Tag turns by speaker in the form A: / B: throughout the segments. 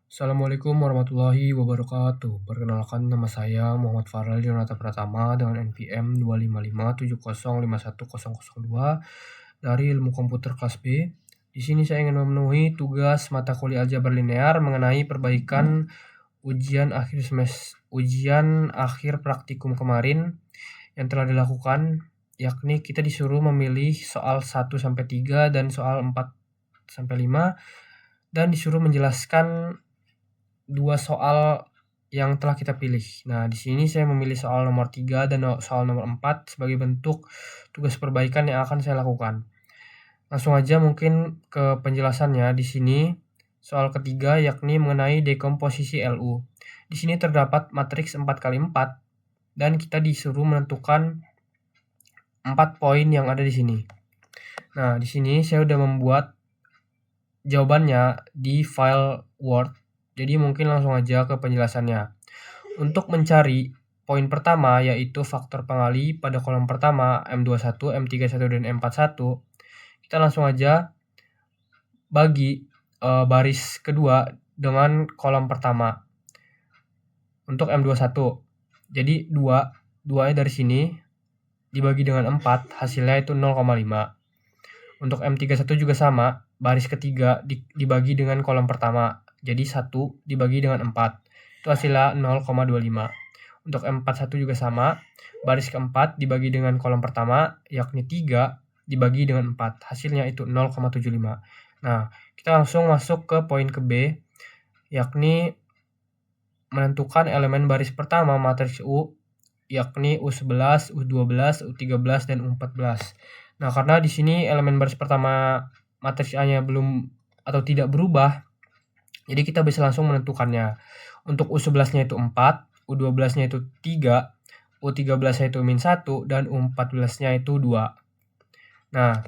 A: Assalamualaikum warahmatullahi wabarakatuh. Perkenalkan, nama saya Muhammad Farel Jonata Pratama dengan NPM 25570510002 dari Ilmu Komputer kelas B. Di sini saya ingin memenuhi tugas mata kuliah aljabar linear mengenai perbaikan ujian akhir praktikum kemarin yang telah dilakukan, yakni kita disuruh memilih soal 1 sampai 3 dan soal 4 sampai 5 dan disuruh menjelaskan 2 soal yang telah kita pilih. Nah, di sini saya memilih soal nomor 3 dan soal nomor 4 sebagai bentuk tugas perbaikan yang akan saya lakukan. Langsung aja mungkin ke penjelasannya. Di sini soal ketiga yakni mengenai dekomposisi LU. Di sini terdapat matriks 4x4 dan kita disuruh menentukan 4 poin yang ada di sini. Nah, di sini saya udah membuat jawabannya di file Word. Jadi mungkin langsung aja ke penjelasannya. Untuk mencari poin pertama yaitu faktor pengali pada kolom pertama M21, M31, dan M41, kita langsung aja bagi baris kedua dengan kolom pertama. Untuk M21, jadi 2-nya dari sini dibagi dengan 4, hasilnya itu 0,5. Untuk M31 juga sama, baris ketiga dibagi dengan kolom pertama. Jadi 1 dibagi dengan 4. Itu hasilnya 0,25. Untuk M41 juga sama, baris keempat dibagi dengan kolom pertama, yakni 3 dibagi dengan 4. Hasilnya itu 0,75. Nah, kita langsung masuk ke poin ke B, yakni menentukan elemen baris pertama matriks U, yakni U11, U12, U13, dan U14. Nah, karena di sini elemen baris pertama matriks A-nya belum atau tidak berubah, jadi kita bisa langsung menentukannya. Untuk U11-nya itu 4, U12-nya itu 3, U13-nya itu -1, dan U14-nya itu 2. Nah,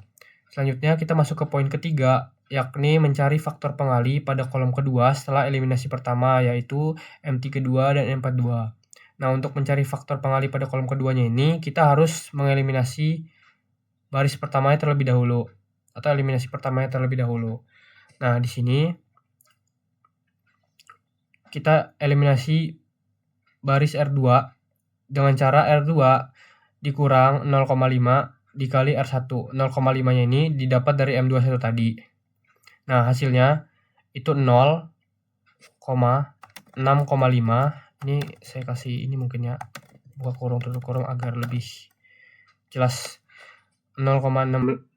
A: selanjutnya kita masuk ke poin ketiga, yakni mencari faktor pengali pada kolom kedua setelah eliminasi pertama, yaitu M32 dan M42. Nah, untuk mencari faktor pengali pada kolom keduanya ini, kita harus mengeliminasi baris pertamanya terlebih dahulu, atau eliminasi pertamanya terlebih dahulu. Nah, di sini kita eliminasi baris R2 dengan cara R2 dikurang 0,5 dikali R1. 0,5-nya ini didapat dari M21 tadi. Nah, hasilnya itu 0,6,5. Ini saya kasih ini mungkin ya, buka kurung tutup kurung agar lebih jelas. 0,6,5,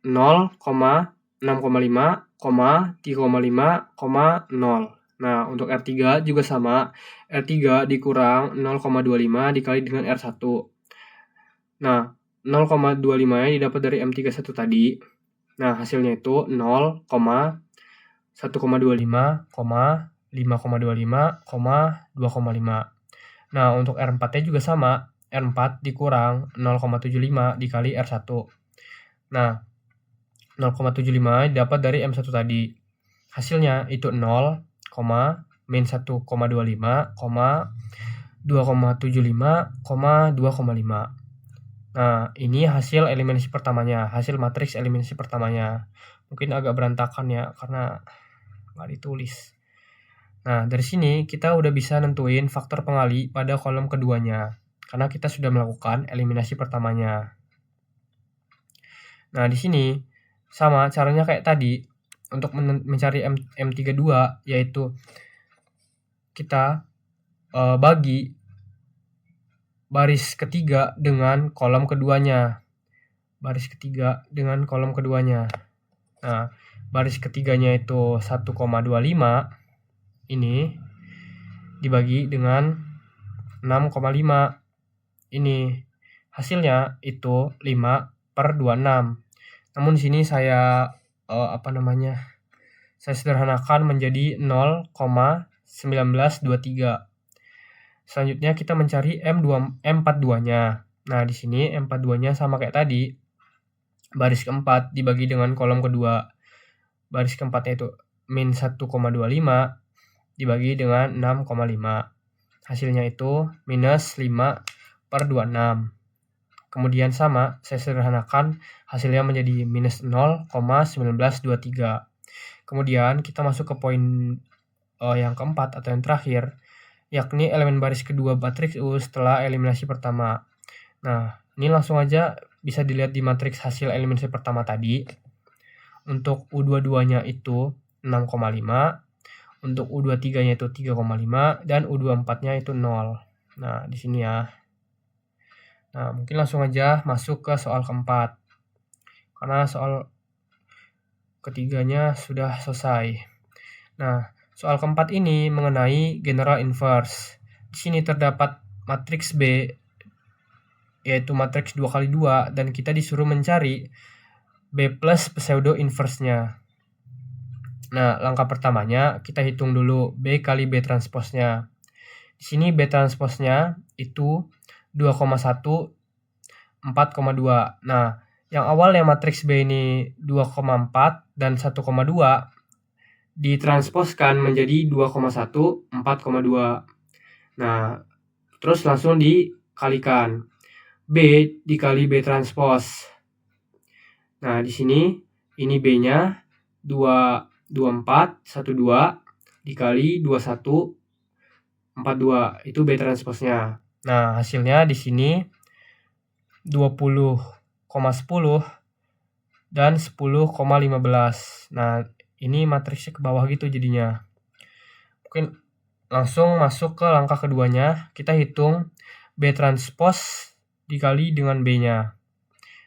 A: 3,5, 0. Nah, untuk R3 juga sama. R3 dikurang 0,25 dikali dengan R1. Nah, 0,25-nya didapat dari M31 tadi. Nah, hasilnya itu 0,1,25, 5,25, 2,5. Nah, untuk R4-nya juga sama. R4 dikurang 0,75 dikali R1. Nah, 0,75 didapat dari M1 tadi. Hasilnya itu 0, min 1,25, 2,75, 2,5. Nah, ini hasil eliminasi pertamanya, hasil matriks eliminasi pertamanya. Mungkin agak berantakan ya, karena nggak ditulis. Nah, dari sini kita udah bisa nentuin faktor pengali pada kolom keduanya, karena kita sudah melakukan eliminasi pertamanya. Nah, di sini sama caranya kayak tadi. Untuk mencari M32, yaitu kita bagi baris ketiga dengan kolom keduanya. Baris ketiga dengan kolom keduanya. Nah, baris ketiganya itu 1,25 ini dibagi dengan 6,5 ini. Hasilnya itu 5/26. Namun di sini saya saya sederhanakan menjadi 0,1923. Selanjutnya kita mencari M42-nya. Nah, di sini M42-nya sama kayak tadi. Baris keempat dibagi dengan kolom kedua. Baris keempatnya itu min 1,25 dibagi dengan 6,5. Hasilnya itu minus 5/26. Kemudian sama, saya sederhanakan, hasilnya menjadi minus 0,1923. Kemudian kita masuk ke poin yang keempat atau yang terakhir, yakni elemen baris kedua matriks U setelah eliminasi pertama. Nah, ini langsung aja bisa dilihat di matriks hasil eliminasi pertama tadi. Untuk U22-nya itu 6,5, untuk U23-nya itu 3,5, dan U24-nya itu 0. Nah, di sini ya. Nah, mungkin langsung aja masuk ke soal keempat. Karena soal ketiganya sudah selesai. Nah, soal keempat ini mengenai general inverse. Di sini terdapat matriks B, yaitu matriks 2x2, dan kita disuruh mencari B plus pseudo inverse-nya. Nah, langkah pertamanya kita hitung dulu B kali B transposnya. Di sini B transposnya itu 2,1, 4,2. Nah, yang awalnya matriks B ini 2,4 dan 1,2 ditransposkan menjadi 2,1, 4,2. Nah, terus langsung dikalikan. B dikali B transpos. Nah, di sini ini B-nya 24, 12 dikali 21, 42. Itu B transposnya. Nah, hasilnya di sini 20,10 dan 10,15. Nah, ini matriksnya ke bawah gitu jadinya. Mungkin langsung masuk ke langkah keduanya. Kita hitung B transpos dikali dengan B-nya.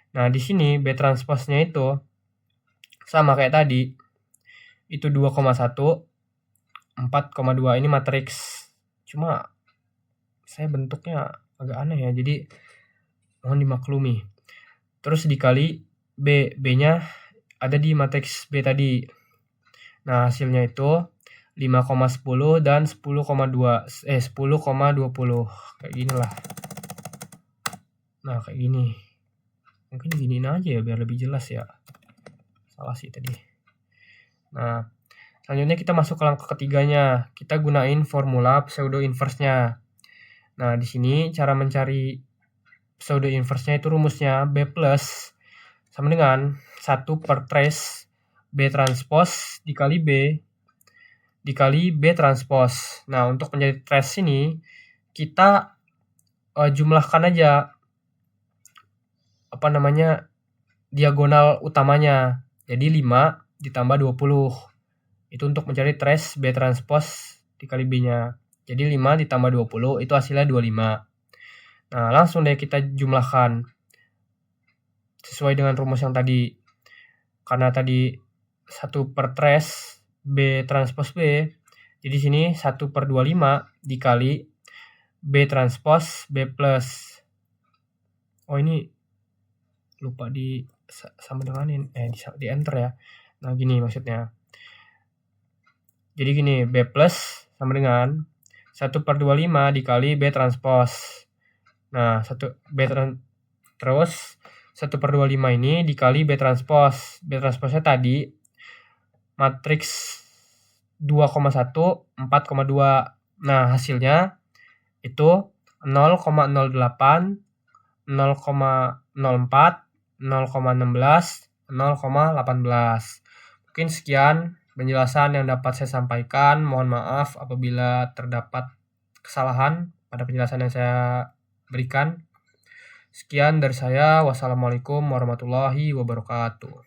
A: Nah, di sini B transposnya itu sama kayak tadi. Itu 2,1, 4,2. Ini matriks. Cuma saya bentuknya agak aneh ya. Jadi mohon dimaklumi. Terus dikali B. B-nya ada di matriks B tadi. Nah, hasilnya itu 5,10 dan 10,20. Kayak gini lah. Nah, kayak gini. Mungkin giniin aja ya biar lebih jelas ya. Salah sih tadi. Nah, selanjutnya kita masuk ke langkah ketiganya. Kita gunain formula pseudo inverse-nya. Nah, di sini cara mencari pseudo inverse-nya itu rumusnya B plus sama dengan 1 per trace B transpose dikali B dikali B transpose. Nah, untuk menjadi trace ini kita jumlahkan aja diagonal utamanya. Jadi 5 ditambah 20. Itu untuk mencari trace B transpose dikali B-nya. Jadi 5 ditambah 20 itu hasilnya 25. Nah, langsung deh kita jumlahkan sesuai dengan rumus yang tadi. Karena tadi 1 per trace B transpose B, jadi sini 1 per 25 dikali B transpose B plus. Oh, ini lupa sama denganin, di enter ya. Nah, gini maksudnya. Jadi gini, B plus sama dengan 1 per 25 dikali B transpose. Nah, terus 1 per 25 ini dikali B transpose. B transposnya tadi matriks 2,1, 4,2. Nah, hasilnya itu 0,08, 0,04, 0,16, 0,18. Mungkin sekian penjelasan yang dapat saya sampaikan. Mohon maaf apabila terdapat kesalahan pada penjelasan yang saya berikan. Sekian dari saya. Wassalamualaikum warahmatullahi wabarakatuh.